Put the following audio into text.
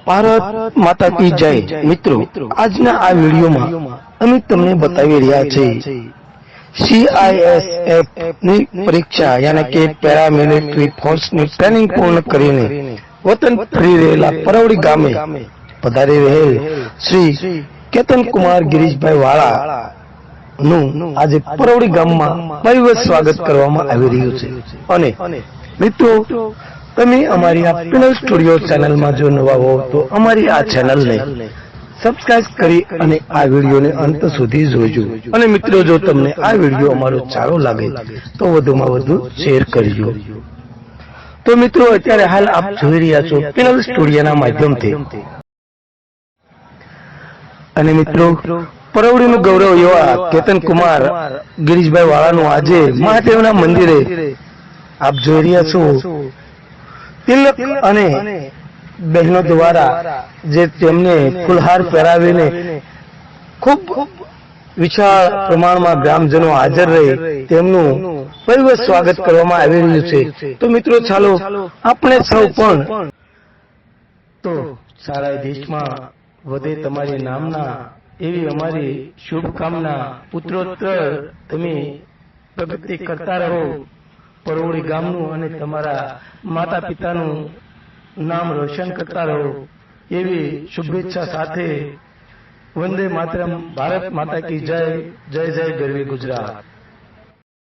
ભારત માતા કી જય। મિત્રો, આજના આ વિડીયોમાં અમે તમને બતાવી રહ્યા છીએ CISF ની પરીક્ષા યાनी કે પેરામિલિટરી ફોર્સની ટ્રેનિંગ પૂર્ણ કરીને વતન ફરી રહેલા પરવડી ગામે પધારી રહેલ શ્રી કેતન કુમાર ગિરીશભાઈ વાળા નું આજે પરવડી ગામમાં ભવ્ય સ્વાગત કરવામાં આવી રહ્યું છે। અને મિત્રો, તમે અમારી આ પિનલ સ્ટુડિયો ચેનલમાં જો નવા હો તો અમારી આ ચેનલને સબસ્ક્રાઇબ કરી અને આ વિડીયોને અંત સુધી જોજો। અને મિત્રો, જો તમને આ વિડીયો અમારો સારો લાગે તો વધુમાં વધુ શેર કરજો। તો મિત્રો, અત્યારે હાલ આપ જોઈ રહ્યા છો પિનલ સ્ટુડિયોના માધ્યમથી। અને મિત્રો, પરવડીનું ગૌરવ એવા કેતન કુમાર ગિરીશભાઈ વાળાનું આજે મહાદેવના મંદિરે આપ જોઈ રહ્યા છો તિલક અને બહેનો દ્વારા જે તેમને ફૂલહાર પહેરાવીને ખૂબ વિશાળ પ્રમાણમાં ગ્રામજનો હાજર રહી તેમનું ભવ્ય સ્વાગત કરવામાં આવી રહ્યું છે। તો મિત્રો, ચાલો આપણે સૌ પણ તો સારા દેશમાં વધે તમારી નામના એવી અમારી શુભકામના। પુત્રોત્તર તમે પ્રગતિ કરતા રહો પરવડી ગામનું અને તમારા માતા પિતાનું નામ રોશન કરતા રહો એવી શુભેચ્છા સાથે વંદે માતરમ। ભારત માતા કી જય। જય જય ગરવી ગુજરાત।